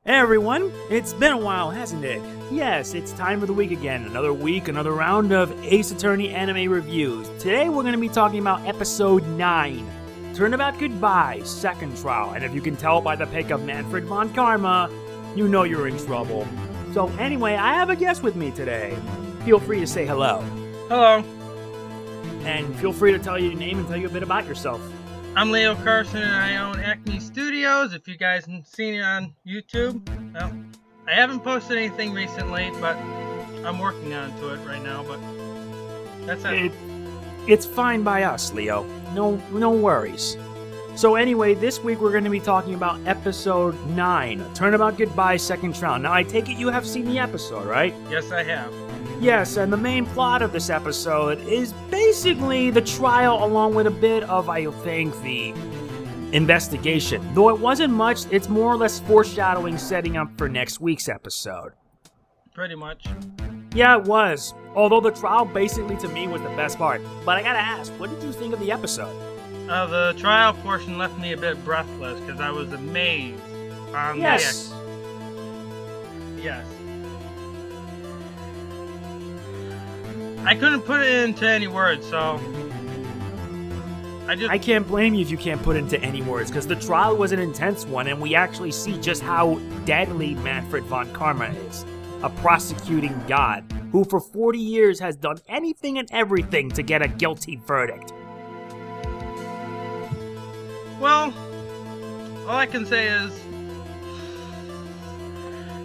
Hey everyone, it's been a while, hasn't it? Yes, it's time for the week again. Another week, another round of Ace Attorney anime reviews. Today we're going to be talking about episode 9, Turnabout Goodbye, Second Trial. And if you can tell by the pick of Manfred von Karma, you know you're in trouble. So anyway, I have a guest with me today. Feel free to say hello. Hello, And feel free to tell your name and tell you a bit about yourself. I'm Leo Carson and I own Acme Studios. If you guys haven't seen it on YouTube, well, I haven't posted anything recently, but I'm working on to it right now, but that's it. It's fine by us, Leo. No worries. So anyway, this week we're going to be talking about episode 9, Turnabout Goodbye, Second Trial. Now I take it you have seen the episode, right? Yes, I have. Yes, and the main plot of this episode is basically the trial along with a bit of, I think, the investigation. Though it wasn't much, it's more or less foreshadowing setting up for next week's episode. Pretty much. Yeah, it was. Although the trial basically to me was the best part. But I gotta ask, what did you think of the episode? The trial portion left me a bit breathless because I was amazed on Yes. Yes. I couldn't put it into any words, so I can't blame you if you can't put into any words, because the trial was an intense one, and we actually see just how deadly Manfred von Karma is. A prosecuting god, who for 40 years has done anything and everything to get a guilty verdict. Well, all I can say is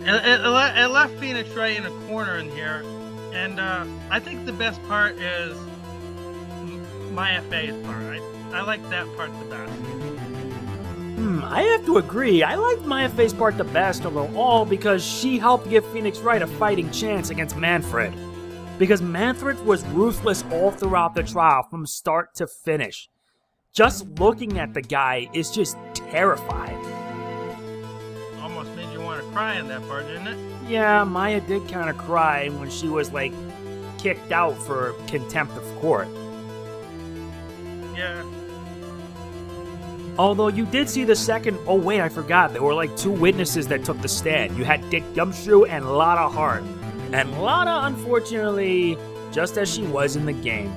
it left Phoenix Wright in a corner in here, and I think the best part is Maya Fey's part. I like that part the best. I have to agree. I liked Maya Fey's part the best overall because she helped give Phoenix Wright a fighting chance against Manfred. Because Manfred was ruthless all throughout the trial from start to finish. Just looking at the guy is just terrifying. Almost made you want to cry in that part, didn't it? Yeah, Maya did kind of cry when she was, kicked out for contempt of court. Yeah. Although you did see the second... Oh, wait, I forgot. There were, 2 witnesses that took the stand. You had Dick Gumshoe and Lotta Hart. And Lotta, unfortunately, just as she was in the game.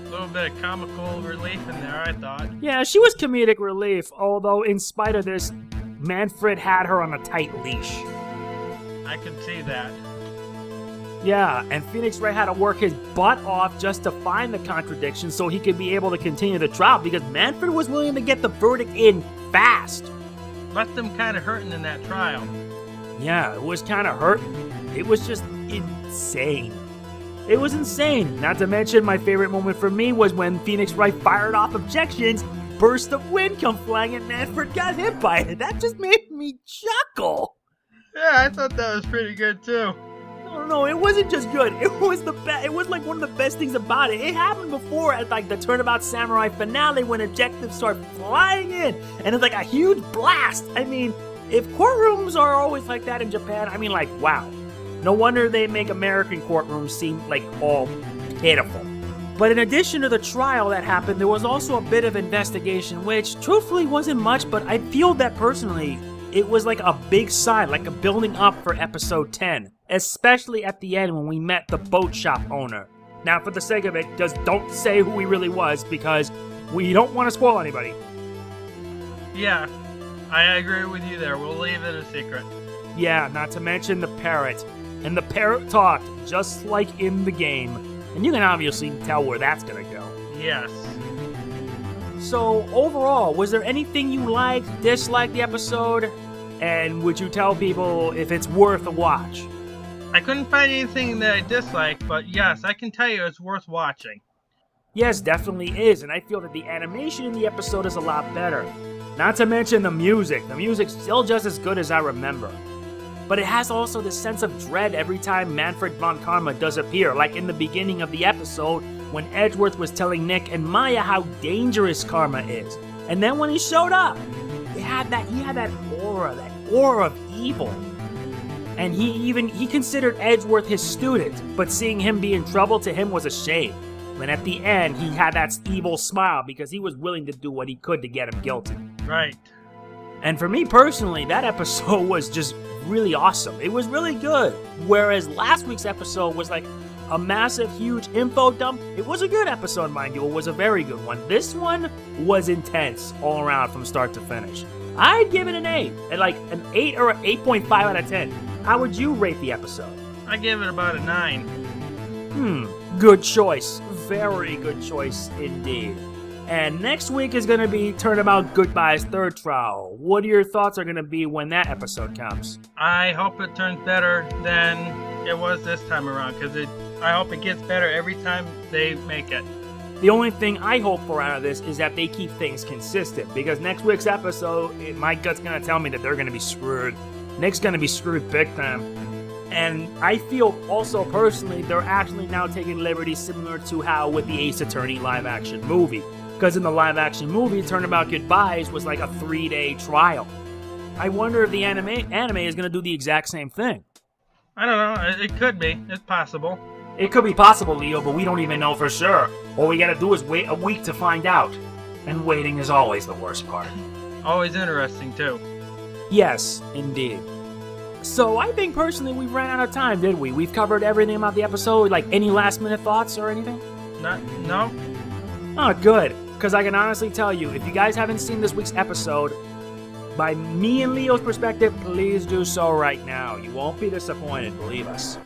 A little bit of comical relief in there, I thought. Yeah, she was comedic relief, although in spite of this, Manfred had her on a tight leash. I could see that. Yeah, and Phoenix Wright had to work his butt off just to find the contradiction so he could be able to continue the trial because Manfred was willing to get the verdict in fast. Left them kind of hurting in that trial. Yeah, it was kind of hurting. It was just insane. It was insane. Not to mention, my favorite moment for me was when Phoenix Wright fired off objections, burst of wind come flying, and Manfred got hit by it. That just made me chuckle. Yeah, I thought that was pretty good too. No, it wasn't just good. It was the best. It was one of the best things about it. It happened before at the Turnabout Samurai finale when objectives start flying in, and it's a huge blast. I mean, if courtrooms are always like that in Japan, wow. No wonder they make American courtrooms seem all pitiful. But in addition to the trial that happened, there was also a bit of investigation, which truthfully wasn't much, but I feel that personally, it was a big sign, a building up for episode 10, especially at the end when we met the boat shop owner. Now, for the sake of it, just don't say who he really was because we don't want to spoil anybody. Yeah, I agree with you there. We'll leave it a secret. Yeah, not to mention the parrot. And the parrot talked just like in the game. And you can obviously tell where that's gonna go. Yes. So, overall, was there anything you liked, disliked the episode? And would you tell people if it's worth a watch? I couldn't find anything that I disliked, but yes, I can tell you it's worth watching. Yes, definitely is, and I feel that the animation in the episode is a lot better. Not to mention the music. The music's still just as good as I remember. But it has also this sense of dread every time Manfred von Karma does appear, like in the beginning of the episode when Edgeworth was telling Nick and Maya how dangerous Karma is. And then when he showed up, he had that aura of evil. And he considered Edgeworth his student, but seeing him be in trouble to him was a shame. And at the end, he had that evil smile because he was willing to do what he could to get him guilty. Right. And for me personally, that episode was just really awesome. It was really good. Whereas last week's episode was like a massive, huge info dump. It was a good episode, mind you. It was a very good one. This one was intense all around from start to finish. I'd give it an 8, at like an 8 or an 8.5 out of 10. How would you rate the episode? I give it about a 9. Good choice. Very good choice indeed. And next week is going to be Turnabout Goodbye's third trial. What are your thoughts are going to be when that episode comes? I hope it turns better than it was this time around, because I hope it gets better every time they make it. The only thing I hope for out of this is that they keep things consistent, because next week's episode, my gut's going to tell me that they're going to be screwed. Nick's going to be screwed big time. And I feel also personally they're actually now taking liberties similar to how with the Ace Attorney live-action movie. Because in the live-action movie, Turnabout Goodbyes was like a 3-day trial. I wonder if the anime is going to do the exact same thing. I don't know. It could be. It's possible. It could be possible, Leo, but we don't even know for sure. All we gotta do is wait a week to find out. And waiting is always the worst part. Always interesting, too. Yes, indeed. So I think personally we ran out of time, did we? We've covered everything about the episode. Like, any last-minute thoughts or anything? No? Oh, good. Because I can honestly tell you, if you guys haven't seen this week's episode, by me and Leo's perspective, please do so right now. You won't be disappointed, believe us.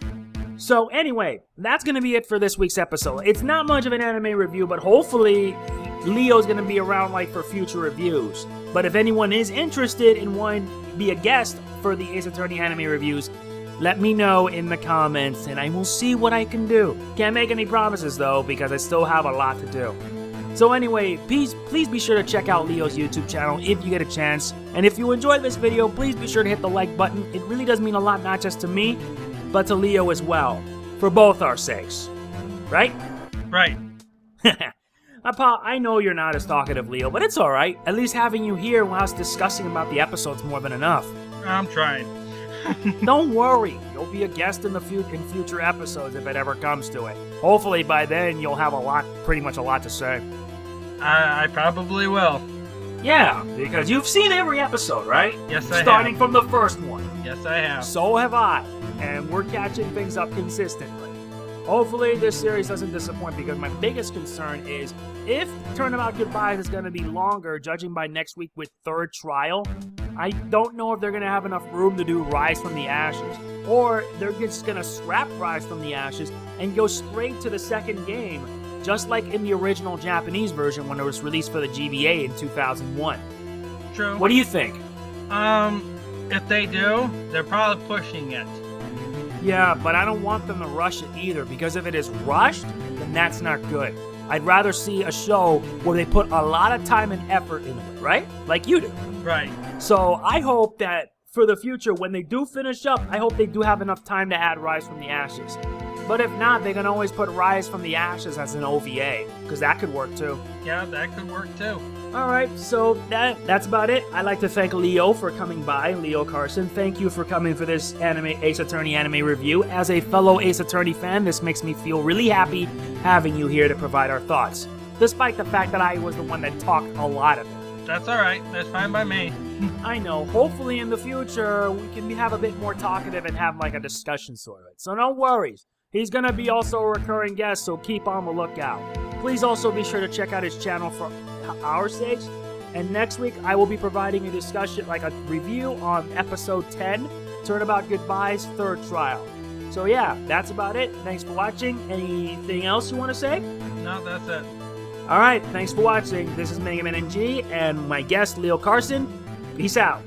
So anyway, that's going to be it for this week's episode. It's not much of an anime review, but hopefully Leo's going to be around like for future reviews. But if anyone is interested in wanting to be a guest for the Ace Attorney anime reviews, let me know in the comments and I will see what I can do. Can't make any promises though, because I still have a lot to do. So anyway, please be sure to check out Leo's YouTube channel if you get a chance. And if you enjoyed this video, please be sure to hit the like button. It really does mean a lot, not just to me, but to Leo as well. For both our sakes. Right? Right. I know you're not as talkative, Leo, but it's alright. At least having you here while us discussing about the episode's more than enough. I'm trying. Don't worry. You'll be a guest in future episodes if it ever comes to it. Hopefully by then you'll have pretty much a lot to say. I probably will. Yeah, because you've seen every episode, right? Yes, I have. Starting from the first one. Yes, I have. So have I. And we're catching things up consistently. Hopefully this series doesn't disappoint, because my biggest concern is if Turnabout Goodbyes is going to be longer, judging by next week with third trial, I don't know if they're going to have enough room to do Rise from the Ashes. Or they're just going to scrap Rise from the Ashes and go straight to the second game, just like in the original Japanese version when it was released for the GBA in 2001. True. What do you think? If they do, they're probably pushing it. Yeah, but I don't want them to rush it either, because if it is rushed, then that's not good. I'd rather see a show where they put a lot of time and effort into it, right? Like you do. Right. So I hope that for the future, when they do finish up, I hope they do have enough time to add Rise from the Ashes. But if not, they can always put Rise from the Ashes as an OVA, because that could work too. Yeah, that could work too. Alright, so that's about it. I'd like to thank Leo for coming by, Leo Carson. Thank you for coming for this Ace Attorney anime review. As a fellow Ace Attorney fan, this makes me feel really happy having you here to provide our thoughts, despite the fact that I was the one that talked a lot of it. That's alright. That's fine by me. I know. Hopefully in the future, we can have a bit more talkative and have like a discussion sort of it. So no worries. He's going to be also a recurring guest, so keep on the lookout. Please also be sure to check out his channel for our sakes. And next week, I will be providing a discussion, like a review on episode 10, Turnabout Goodbye's third trial. So yeah, that's about it. Thanks for watching. Anything else you want to say? No, that's it. Alright, thanks for watching. This is Mega Man NG and my guest, Leo Carson. Peace out.